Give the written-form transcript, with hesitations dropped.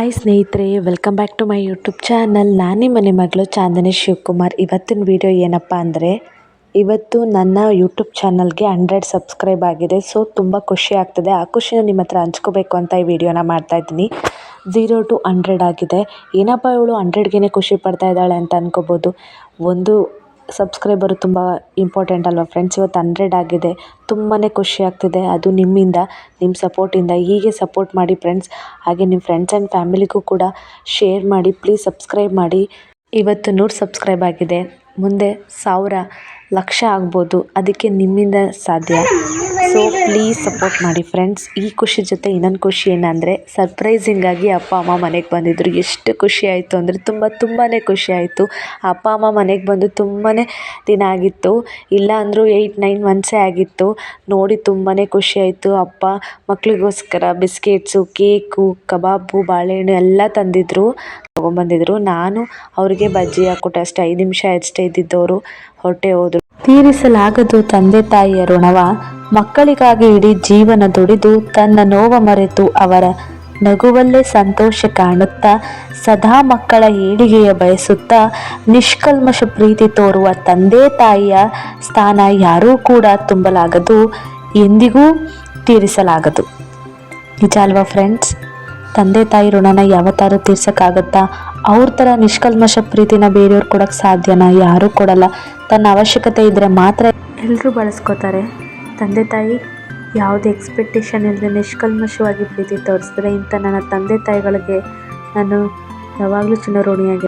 Hi ಸ್ನೇಹಿತರೆ, welcome back to my YouTube channel. ನಾನೇ ಮನೆ ಮಗಳು ಚಾಂದನಿ ಶಿವಕುಮಾರ್. ಇವತ್ತಿನ ವಿಡಿಯೋ ಏನಪ್ಪ ಅಂದರೆ, ಇವತ್ತು ನನ್ನ ಯೂಟ್ಯೂಬ್ ಚಾನಲ್ಗೆ 100 ಸಬ್ಸ್ಕ್ರೈಬ್ ಆಗಿದೆ. ಸೊ ತುಂಬ ಖುಷಿ ಆಗ್ತದೆ. ಆ ಖುಷಿನ ನಿಮ್ಮ ಹತ್ರ ಹಂಚ್ಕೋಬೇಕು ಅಂತ ಈ ವಿಡಿಯೋನ ಮಾಡ್ತಾಯಿದ್ದೀನಿ. 0 to 100 ಆಗಿದೆ. ಏನಪ್ಪ ಇವಳು 100ಗೆ ಖುಷಿ ಪಡ್ತಾ ಇದ್ದಾಳೆ ಅಂತ ಅನ್ಕೋಬೋದು. ಒಂದು ಸಬ್ಸ್ಕ್ರೈಬರು ತುಂಬ ಇಂಪಾರ್ಟೆಂಟ್ ಅಲ್ವಾ ಫ್ರೆಂಡ್ಸ್. ಇವತ್ತು 100 ಆಗಿದೆ. ತುಂಬಾ ಖುಷಿ ಆಗ್ತಿದೆ. ಅದು ನಿಮ್ಮಿಂದ, ನಿಮ್ಮ ಸಪೋರ್ಟಿಂದ. ಹೀಗೆ ಸಪೋರ್ಟ್ ಮಾಡಿ ಫ್ರೆಂಡ್ಸ್. ಹಾಗೆ ನಿಮ್ಮ ಫ್ರೆಂಡ್ಸ್ ಆ್ಯಂಡ್ ಫ್ಯಾಮಿಲಿಗೂ ಕೂಡ ಶೇರ್ ಮಾಡಿ. ಪ್ಲೀಸ್ ಸಬ್ಸ್ಕ್ರೈಬ್ ಮಾಡಿ. ಇವತ್ತು 100 ಸಬ್ಸ್ಕ್ರೈಬ್ ಆಗಿದೆ. ಮುಂದೆ 1000 ಲಕ್ಷ ಆಗ್ಬೋದು. ಅದಕ್ಕೆ ನಿಮ್ಮಿಂದ ಸಾಧ್ಯ. ಸೊ ಪ್ಲೀಸ್ ಸಪೋರ್ಟ್ ಮಾಡಿ ಫ್ರೆಂಡ್ಸ್. ಈ ಖುಷಿ ಜೊತೆ ಇನ್ನೊಂದು ಖುಷಿ ಏನಂದರೆ, ಸರ್ಪ್ರೈಸಿಂಗಾಗಿ ಅಪ್ಪ ಅಮ್ಮ ಮನೆಗೆ ಬಂದಿದ್ದರು. ಎಷ್ಟು ಖುಷಿ ಆಯಿತು ಅಂದರೆ ತುಂಬಾ ಖುಷಿ ಆಯಿತು. ಅಪ್ಪ ಅಮ್ಮ ಮನೆಗೆ ಬಂದು ತುಂಬಾ ದಿನ ಆಗಿತ್ತು. ಇಲ್ಲ ಅಂದರೂ 8-9 ಮಂತ್ಸೇ ಆಗಿತ್ತು. ನೋಡಿ ತುಂಬಾ ಖುಷಿ ಆಯಿತು. ಅಪ್ಪ ಮಕ್ಕಳಿಗೋಸ್ಕರ ಬಿಸ್ಕೆಟ್ಸು, ಕೇಕು, ಕಬಾಬು, ಬಾಳೆಹಣ್ಣು ಎಲ್ಲ ತೊಗೊಂಬಂದಿದ್ರು. ನಾನು ಅವರಿಗೆ ಬಜ್ಜಿ ಹಾಕ್ಕೊಟ್ಟೆ ಅಷ್ಟೇ. 5 ನಿಮಿಷ ಅಷ್ಟೇ ಇದ್ದಿದ್ದವರು ಹೊರಟೆ ಹೋದರು. ತೀರಿಸಲಾಗದು ತಂದೆ ತಾಯಿಯ ಋಣವ, ಮಕ್ಕಳಿಗಾಗಿ ಇಡೀ ಜೀವನ ದುಡಿದು ತನ್ನ ನೋವ ಮರೆತು ಅವರ ನಗುವಲ್ಲೇ ಸಂತೋಷ ಕಾಣುತ್ತಾ ಸದಾ ಮಕ್ಕಳ ಏಳಿಗೆಯ ಬಯಸುತ್ತಾ ನಿಷ್ಕಲ್ಮಶ ಪ್ರೀತಿ ತೋರುವ ತಂದೆ ತಾಯಿಯ ಸ್ಥಾನ ಯಾರೂ ಕೂಡ ತುಂಬಲಾಗದು, ಎಂದಿಗೂ ತೀರಿಸಲಾಗದು. ನಿಜ ಅಲ್ವಾ ಫ್ರೆಂಡ್ಸ್? ತಂದೆ ತಾಯಿ ಋಣನ ಯಾವತ್ತಾರು ತೀರ್ಸೋಕ್ಕಾಗತ್ತಾ? ಅವ್ರ ಥರ ನಿಷ್ಕಲ್ಮಶ ಪ್ರೀತಿನ ಬೇರೆಯವ್ರು ಕೊಡೋಕ್ಕೆ ಸಾಧ್ಯನಾ? ಯಾರೂ ಕೊಡಲ್ಲ. ತನ್ನ ಅವಶ್ಯಕತೆ ಇದ್ದರೆ ಮಾತ್ರ ಎಲ್ಲರೂ ಬಳಸ್ಕೋತಾರೆ. ತಂದೆ ತಾಯಿ ಯಾವುದೇ ಎಕ್ಸ್ಪೆಕ್ಟೇಷನ್ ಇಲ್ಲದೆ ನಿಷ್ಕಲ್ಮಶವಾಗಿ ಪ್ರೀತಿ ತೋರಿಸಿದ್ರೆ, ಇಂಥ ನನ್ನ ತಂದೆ ತಾಯಿಗಳಿಗೆ ನಾನು ಯಾವಾಗಲೂ ಚಿರಋಣಿಯಾಗಿರ್ತೀನಿ.